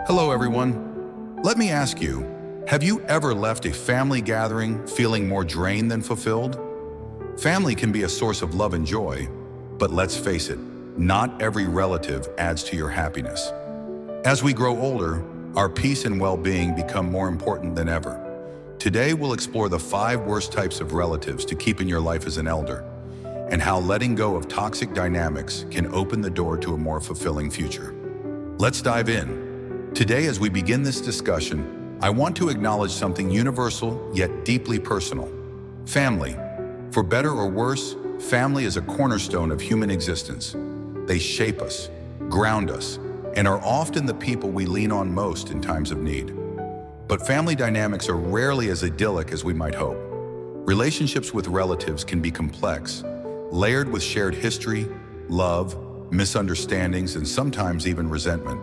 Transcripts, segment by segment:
Hello, everyone. Let me ask you, have you ever left a family gathering feeling more drained than fulfilled? Family can be a source of love and joy, but let's face it, not every relative adds to your happiness. As we grow older, our peace and well-being become more important than ever. Today, we'll explore the 5 worst types of relatives to keep in your life as an elder, and how letting go of toxic dynamics can open the door to a more fulfilling future. Let's dive in. Today, as we begin this discussion, I want to acknowledge something universal yet deeply personal: family. For better or worse, family is a cornerstone of human existence. They shape us, ground us, and are often the people we lean on most in times of need. But family dynamics are rarely as idyllic as we might hope. Relationships with relatives can be complex, layered with shared history, love, misunderstandings, and sometimes even resentment.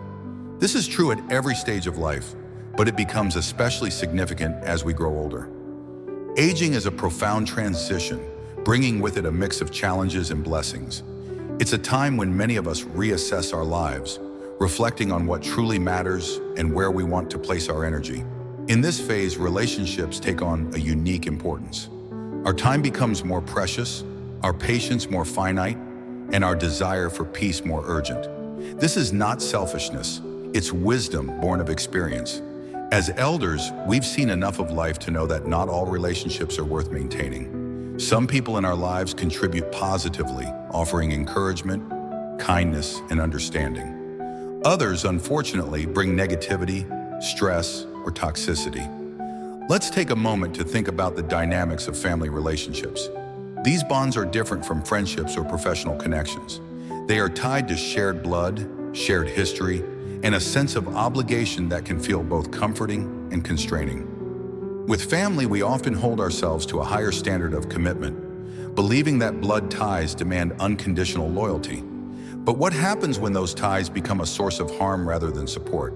This is true at every stage of life, but it becomes especially significant as we grow older. Aging is a profound transition, bringing with it a mix of challenges and blessings. It's a time when many of us reassess our lives, reflecting on what truly matters and where we want to place our energy. In this phase, relationships take on a unique importance. Our time becomes more precious, our patience more finite, and our desire for peace more urgent. This is not selfishness, it's wisdom born of experience. As elders, we've seen enough of life to know that not all relationships are worth maintaining. Some people in our lives contribute positively, offering encouragement, kindness, and understanding. Others, unfortunately, bring negativity, stress, or toxicity. Let's take a moment to think about the dynamics of family relationships. These bonds are different from friendships or professional connections. They are tied to shared blood, shared history, and a sense of obligation that can feel both comforting and constraining. With family, we often hold ourselves to a higher standard of commitment, believing that blood ties demand unconditional loyalty. But what happens when those ties become a source of harm rather than support?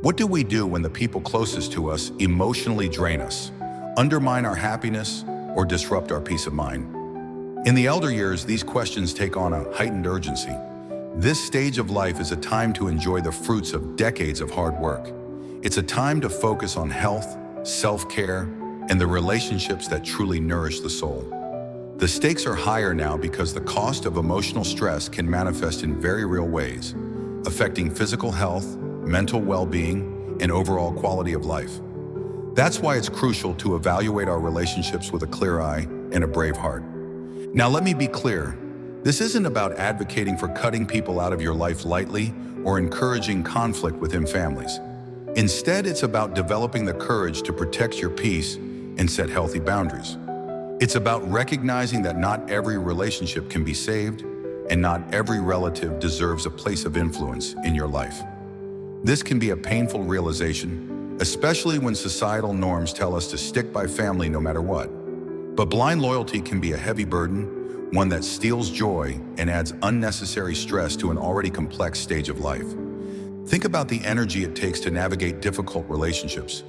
What do we do when the people closest to us emotionally drain us, undermine our happiness, or disrupt our peace of mind? In the elder years, these questions take on a heightened urgency. This stage of life is a time to enjoy the fruits of decades of hard work. It's a time to focus on health, self-care, and the relationships that truly nourish the soul. The stakes are higher now because the cost of emotional stress can manifest in very real ways, affecting physical health, mental well-being, and overall quality of life. That's why it's crucial to evaluate our relationships with a clear eye and a brave heart. Now, let me be clear. This isn't about advocating for cutting people out of your life lightly or encouraging conflict within families. Instead, it's about developing the courage to protect your peace and set healthy boundaries. It's about recognizing that not every relationship can be saved, and not every relative deserves a place of influence in your life. This can be a painful realization, especially when societal norms tell us to stick by family no matter what. But blind loyalty can be a heavy burden, one that steals joy and adds unnecessary stress to an already complex stage of life. Think about the energy it takes to navigate difficult relationships.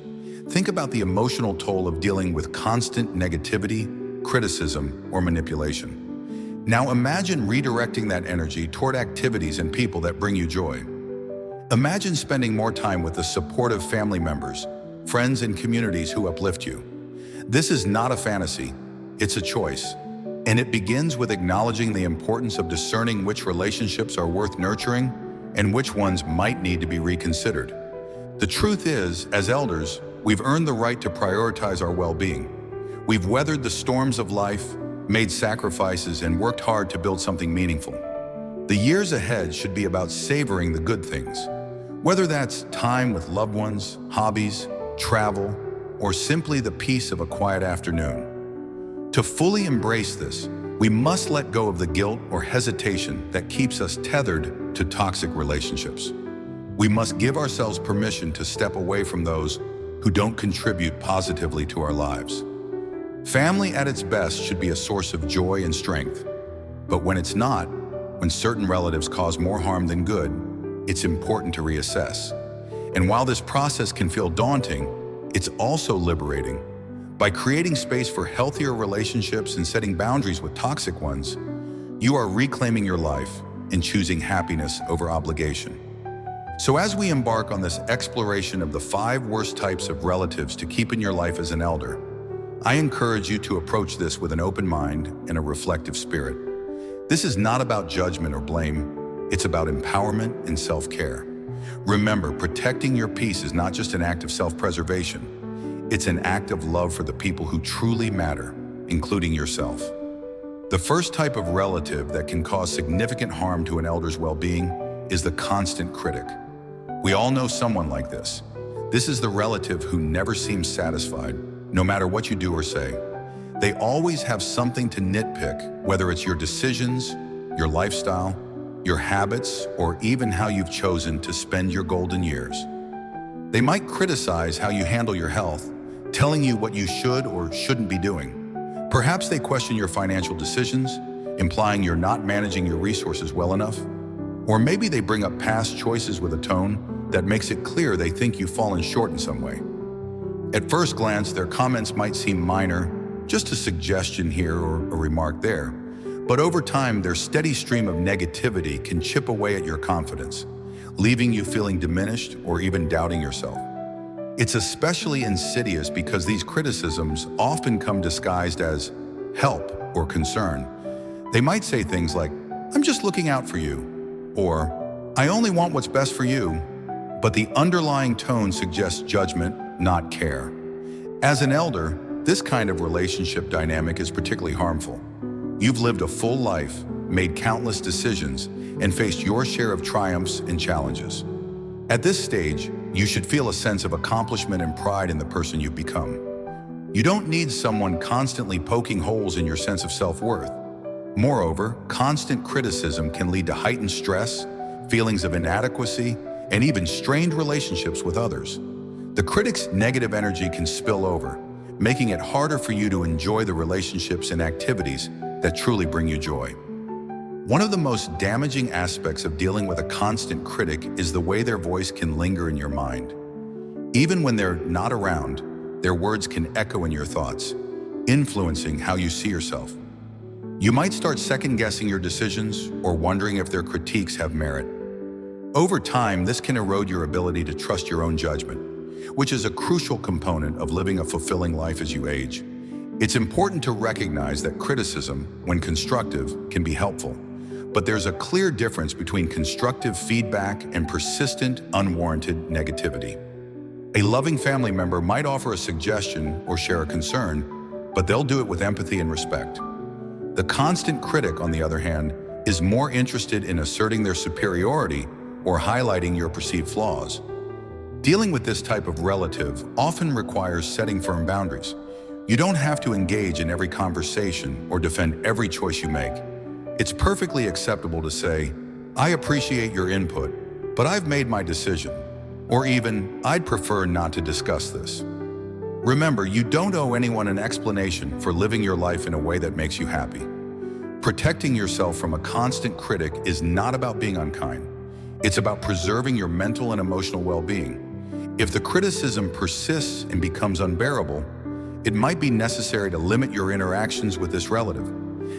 Think about the emotional toll of dealing with constant negativity, criticism, or manipulation. Now imagine redirecting that energy toward activities and people that bring you joy. Imagine spending more time with the supportive family members, friends, and communities who uplift you. This is not a fantasy, it's a choice. And it begins with acknowledging the importance of discerning which relationships are worth nurturing and which ones might need to be reconsidered. The truth is, as elders, we've earned the right to prioritize our well-being. We've weathered the storms of life, made sacrifices, and worked hard to build something meaningful. The years ahead should be about savoring the good things, whether that's time with loved ones, hobbies, travel, or simply the peace of a quiet afternoon. To fully embrace this, we must let go of the guilt or hesitation that keeps us tethered to toxic relationships. We must give ourselves permission to step away from those who don't contribute positively to our lives. Family at its best should be a source of joy and strength. But when it's not, when certain relatives cause more harm than good, it's important to reassess. And while this process can feel daunting, it's also liberating. By creating space for healthier relationships and setting boundaries with toxic ones, you are reclaiming your life and choosing happiness over obligation. So as we embark on this exploration of the 5 worst types of relatives to keep in your life as an elder, I encourage you to approach this with an open mind and a reflective spirit. This is not about judgment or blame, it's about empowerment and self-care. Remember, protecting your peace is not just an act of self-preservation, it's an act of love for the people who truly matter, including yourself. The first type of relative that can cause significant harm to an elder's well-being is the constant critic. We all know someone like this. This is the relative who never seems satisfied, no matter what you do or say. They always have something to nitpick, whether it's your decisions, your lifestyle, your habits, or even how you've chosen to spend your golden years. They might criticize how you handle your health, telling you what you should or shouldn't be doing. Perhaps they question your financial decisions, implying you're not managing your resources well enough. Or maybe they bring up past choices with a tone that makes it clear they think you've fallen short in some way. At first glance, their comments might seem minor, just a suggestion here or a remark there. But over time, their steady stream of negativity can chip away at your confidence, leaving you feeling diminished or even doubting yourself. It's especially insidious because these criticisms often come disguised as help or concern. They might say things like, "I'm just looking out for you," or "I only want what's best for you," but the underlying tone suggests judgment, not care. As an elder, this kind of relationship dynamic is particularly harmful. You've lived a full life, made countless decisions, and faced your share of triumphs and challenges. At this stage, you should feel a sense of accomplishment and pride in the person you've become. You don't need someone constantly poking holes in your sense of self-worth. Moreover, constant criticism can lead to heightened stress, feelings of inadequacy, and even strained relationships with others. The critic's negative energy can spill over, making it harder for you to enjoy the relationships and activities that truly bring you joy. One of the most damaging aspects of dealing with a constant critic is the way their voice can linger in your mind. Even when they're not around, their words can echo in your thoughts, influencing how you see yourself. You might start second-guessing your decisions or wondering if their critiques have merit. Over time, this can erode your ability to trust your own judgment, which is a crucial component of living a fulfilling life as you age. It's important to recognize that criticism, when constructive, can be helpful, but there's a clear difference between constructive feedback and persistent, unwarranted negativity. A loving family member might offer a suggestion or share a concern, but they'll do it with empathy and respect. The constant critic, on the other hand, is more interested in asserting their superiority or highlighting your perceived flaws. Dealing with this type of relative often requires setting firm boundaries. You don't have to engage in every conversation or defend every choice you make. It's perfectly acceptable to say, "I appreciate your input, but I've made my decision," or even, "I'd prefer not to discuss this." Remember, you don't owe anyone an explanation for living your life in a way that makes you happy. Protecting yourself from a constant critic is not about being unkind. It's about preserving your mental and emotional well-being. If the criticism persists and becomes unbearable, it might be necessary to limit your interactions with this relative.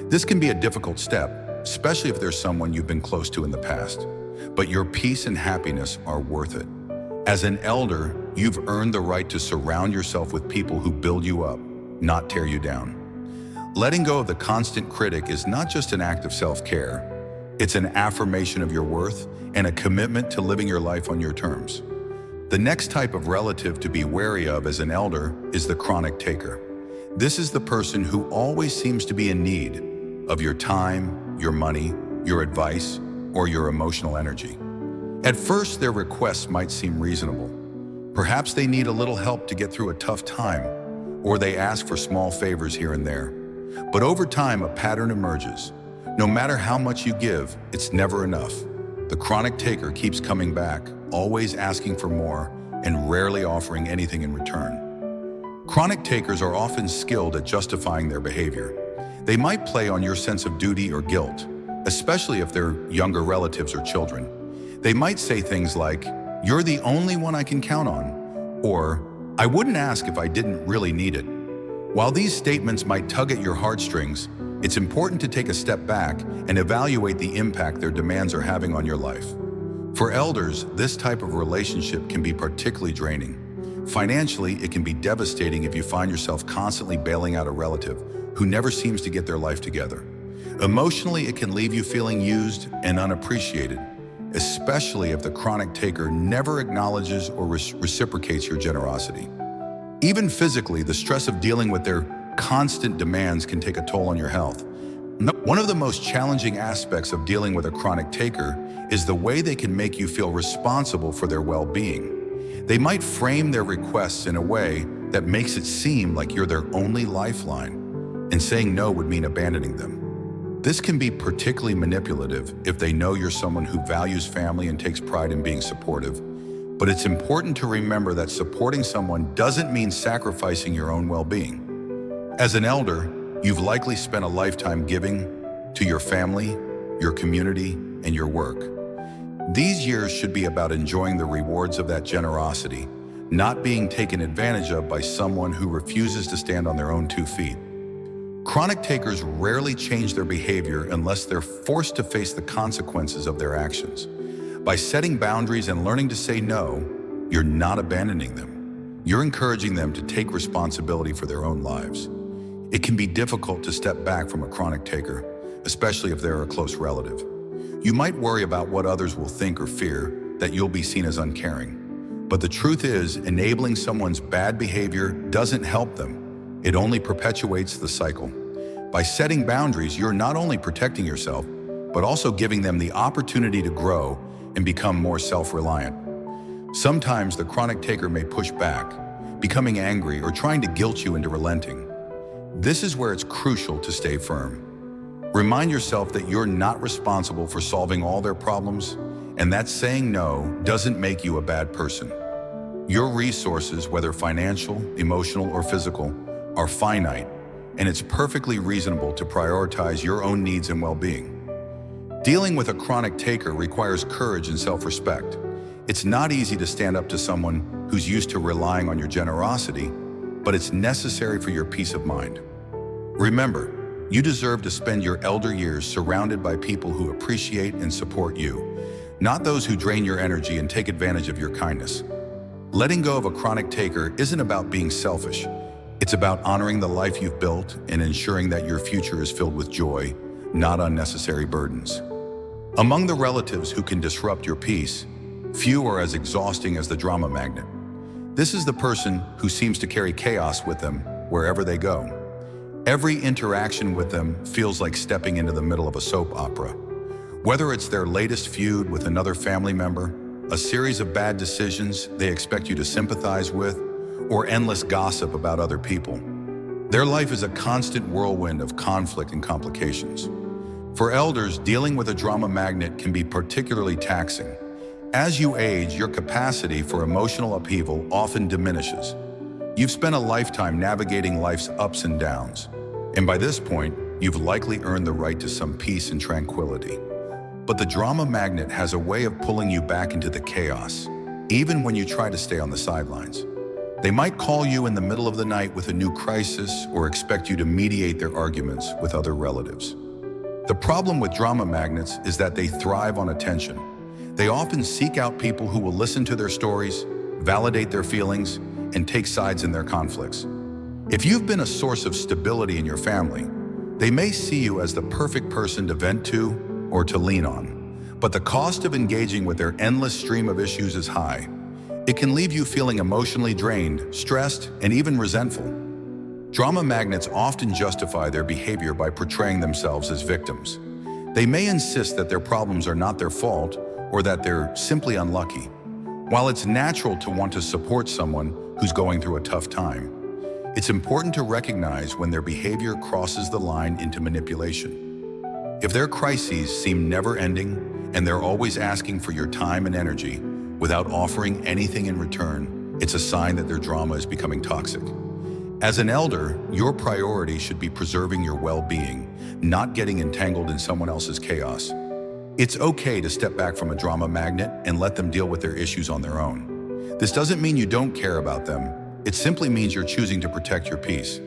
This can be a difficult step, especially if there's someone you've been close to in the past, but your peace and happiness are worth it. As an elder, you've earned the right to surround yourself with people who build you up, not tear you down. Letting go of the constant critic is not just an act of self-care, it's an affirmation of your worth and a commitment to living your life on your terms. The next type of relative to be wary of as an elder is the chronic taker. This is the person who always seems to be in need of your time, your money, your advice, or your emotional energy. At first, their requests might seem reasonable. Perhaps they need a little help to get through a tough time, or they ask for small favors here and there. But over time, a pattern emerges. No matter how much you give, it's never enough. The chronic taker keeps coming back, always asking for more, and rarely offering anything in return. Chronic takers are often skilled at justifying their behavior. They might play on your sense of duty or guilt, especially if they're younger relatives or children. They might say things like, "You're the only one I can count on," or "I wouldn't ask if I didn't really need it." While these statements might tug at your heartstrings, it's important to take a step back and evaluate the impact their demands are having on your life. For elders, this type of relationship can be particularly draining. Financially, it can be devastating if you find yourself constantly bailing out a relative who never seems to get their life together. Emotionally, it can leave you feeling used and unappreciated, especially if the chronic taker never acknowledges or reciprocates your generosity. Even physically, the stress of dealing with their constant demands can take a toll on your health. One of the most challenging aspects of dealing with a chronic taker is the way they can make you feel responsible for their well-being. They might frame their requests in a way that makes it seem like you're their only lifeline, and saying no would mean abandoning them. This can be particularly manipulative if they know you're someone who values family and takes pride in being supportive. But it's important to remember that supporting someone doesn't mean sacrificing your own well-being. As an elder, you've likely spent a lifetime giving to your family, your community, and your work. These years should be about enjoying the rewards of that generosity, not being taken advantage of by someone who refuses to stand on their own 2 feet. Chronic takers rarely change their behavior unless they're forced to face the consequences of their actions. By setting boundaries and learning to say no, you're not abandoning them. You're encouraging them to take responsibility for their own lives. It can be difficult to step back from a chronic taker, especially if they're a close relative. You might worry about what others will think or fear, that you'll be seen as uncaring. But the truth is, enabling someone's bad behavior doesn't help them. It only perpetuates the cycle. By setting boundaries, you're not only protecting yourself, but also giving them the opportunity to grow and become more self-reliant. Sometimes the chronic taker may push back, becoming angry or trying to guilt you into relenting. This is where it's crucial to stay firm. Remind yourself that you're not responsible for solving all their problems, and that saying no doesn't make you a bad person. Your resources, whether financial, emotional, or physical, are finite, and it's perfectly reasonable to prioritize your own needs and well-being. Dealing with a chronic taker requires courage and self-respect. It's not easy to stand up to someone who's used to relying on your generosity, but it's necessary for your peace of mind. Remember, you deserve to spend your elder years surrounded by people who appreciate and support you, not those who drain your energy and take advantage of your kindness. Letting go of a chronic taker isn't about being selfish. It's about honoring the life you've built and ensuring that your future is filled with joy, not unnecessary burdens. Among the relatives who can disrupt your peace, few are as exhausting as the drama magnet. This is the person who seems to carry chaos with them wherever they go. Every interaction with them feels like stepping into the middle of a soap opera. Whether it's their latest feud with another family member, a series of bad decisions they expect you to sympathize with, or endless gossip about other people. Their life is a constant whirlwind of conflict and complications. For elders, dealing with a drama magnet can be particularly taxing. As you age, your capacity for emotional upheaval often diminishes. You've spent a lifetime navigating life's ups and downs, and by this point, you've likely earned the right to some peace and tranquility. But the drama magnet has a way of pulling you back into the chaos, even when you try to stay on the sidelines. They might call you in the middle of the night with a new crisis or expect you to mediate their arguments with other relatives. The problem with drama magnets is that they thrive on attention. They often seek out people who will listen to their stories, validate their feelings, and take sides in their conflicts. If you've been a source of stability in your family, they may see you as the perfect person to vent to or to lean on. But the cost of engaging with their endless stream of issues is high. It can leave you feeling emotionally drained, stressed, and even resentful. Drama magnets often justify their behavior by portraying themselves as victims. They may insist that their problems are not their fault or that they're simply unlucky. While it's natural to want to support someone who's going through a tough time, it's important to recognize when their behavior crosses the line into manipulation. If their crises seem never-ending and they're always asking for your time and energy, without offering anything in return, it's a sign that their drama is becoming toxic. As an elder, your priority should be preserving your well-being, not getting entangled in someone else's chaos. It's okay to step back from a drama magnet and let them deal with their issues on their own. This doesn't mean you don't care about them. It simply means you're choosing to protect your peace.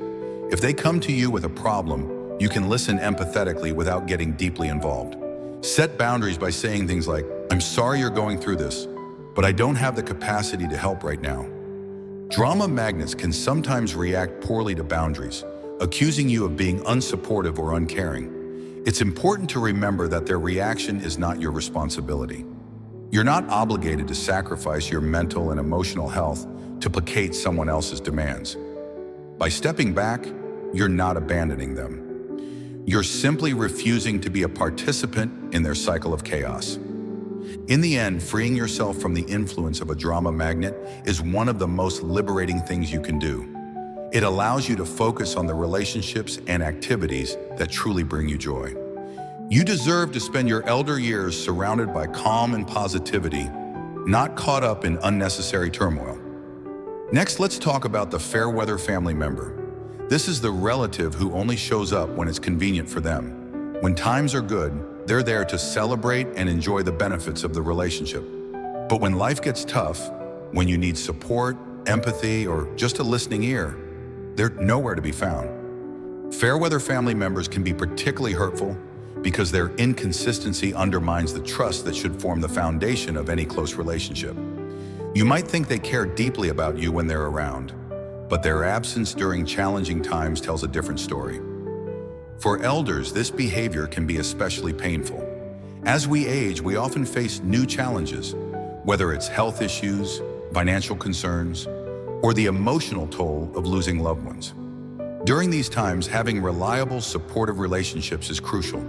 If they come to you with a problem, you can listen empathetically without getting deeply involved. Set boundaries by saying things like, "I'm sorry you're going through this, but I don't have the capacity to help right now." Drama magnets can sometimes react poorly to boundaries, accusing you of being unsupportive or uncaring. It's important to remember that their reaction is not your responsibility. You're not obligated to sacrifice your mental and emotional health to placate someone else's demands. By stepping back, you're not abandoning them. You're simply refusing to be a participant in their cycle of chaos. In the end, freeing yourself from the influence of a drama magnet is one of the most liberating things you can do. It allows you to focus on the relationships and activities that truly bring you joy. You deserve to spend your elder years surrounded by calm and positivity, not caught up in unnecessary turmoil. Next, let's talk about the fair weather family member. This is the relative who only shows up when it's convenient for them. When times are good, they're there to celebrate and enjoy the benefits of the relationship. But when life gets tough, when you need support, empathy, or just a listening ear, they're nowhere to be found. Fair weather family members can be particularly hurtful because their inconsistency undermines the trust that should form the foundation of any close relationship. You might think they care deeply about you when they're around, but their absence during challenging times tells a different story. For elders, this behavior can be especially painful. As we age, we often face new challenges, whether it's health issues, financial concerns, or the emotional toll of losing loved ones. During these times, having reliable, supportive relationships is crucial.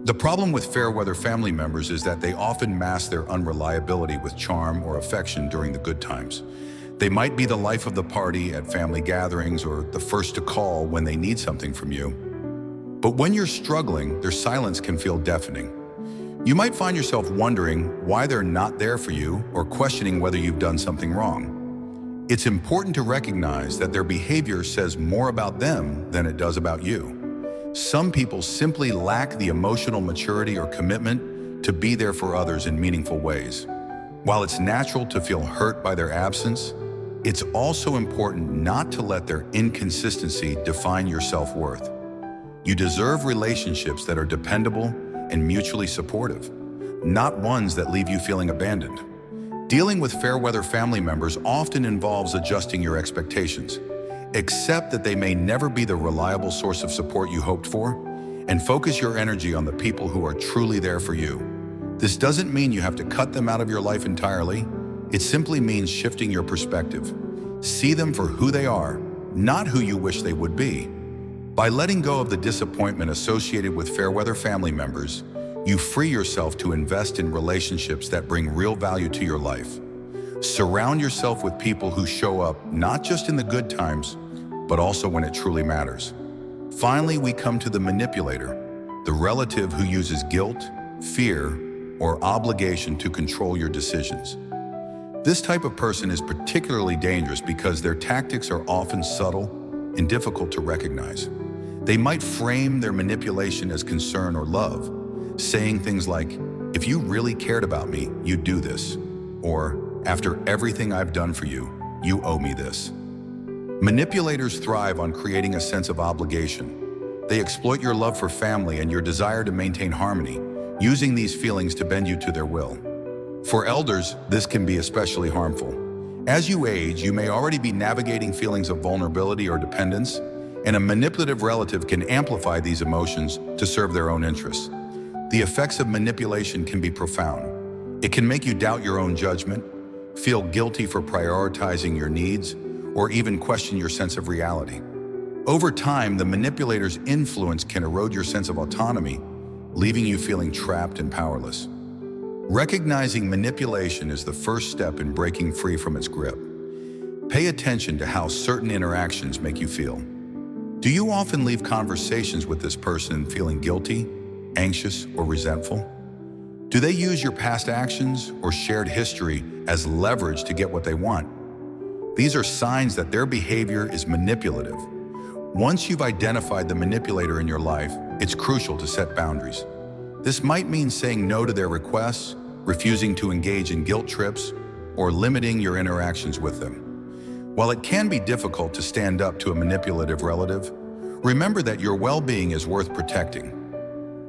The problem with fair weather family members is that they often mask their unreliability with charm or affection during the good times. They might be the life of the party at family gatherings or the first to call when they need something from you. But when you're struggling, their silence can feel deafening. You might find yourself wondering why they're not there for you or questioning whether you've done something wrong. It's important to recognize that their behavior says more about them than it does about you. Some people simply lack the emotional maturity or commitment to be there for others in meaningful ways. While it's natural to feel hurt by their absence, it's also important not to let their inconsistency define your self-worth. You deserve relationships that are dependable and mutually supportive, not ones that leave you feeling abandoned. Dealing with fair weather family members often involves adjusting your expectations. Accept that they may never be the reliable source of support you hoped for, and focus your energy on the people who are truly there for you. This doesn't mean you have to cut them out of your life entirely. It simply means shifting your perspective. See them for who they are, not who you wish they would be. By letting go of the disappointment associated with fair weather family members, you free yourself to invest in relationships that bring real value to your life. Surround yourself with people who show up not just in the good times, but also when it truly matters. Finally, we come to the manipulator, the relative who uses guilt, fear, or obligation to control your decisions. This type of person is particularly dangerous because their tactics are often subtle and difficult to recognize. They might frame their manipulation as concern or love, saying things like, "If you really cared about me, you'd do this," or "After everything I've done for you, you owe me this." Manipulators thrive on creating a sense of obligation. They exploit your love for family and your desire to maintain harmony, using these feelings to bend you to their will. For elders, this can be especially harmful. As you age, you may already be navigating feelings of vulnerability or dependence, and a manipulative relative can amplify these emotions to serve their own interests. The effects of manipulation can be profound. It can make you doubt your own judgment, feel guilty for prioritizing your needs, or even question your sense of reality. Over time, the manipulator's influence can erode your sense of autonomy, leaving you feeling trapped and powerless. Recognizing manipulation is the first step in breaking free from its grip. Pay attention to how certain interactions make you feel. Do you often leave conversations with this person feeling guilty, anxious, or resentful? Do they use your past actions or shared history as leverage to get what they want? These are signs that their behavior is manipulative. Once you've identified the manipulator in your life, it's crucial to set boundaries. This might mean saying no to their requests, refusing to engage in guilt trips, or limiting your interactions with them. While it can be difficult to stand up to a manipulative relative, remember that your well-being is worth protecting.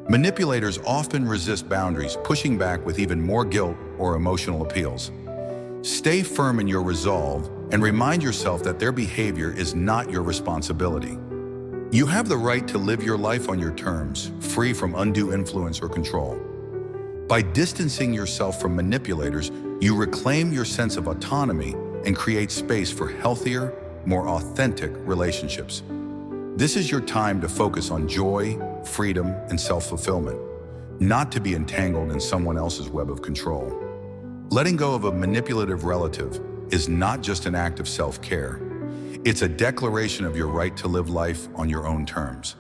Manipulators often resist boundaries, pushing back with even more guilt or emotional appeals. Stay firm in your resolve and remind yourself that their behavior is not your responsibility. You have the right to live your life on your terms, free from undue influence or control. By distancing yourself from manipulators, you reclaim your sense of autonomy and create space for healthier, more authentic relationships. This is your time to focus on joy, freedom, and self-fulfillment, not to be entangled in someone else's web of control. Letting go of a manipulative relative is not just an act of self-care. It's a declaration of your right to live life on your own terms.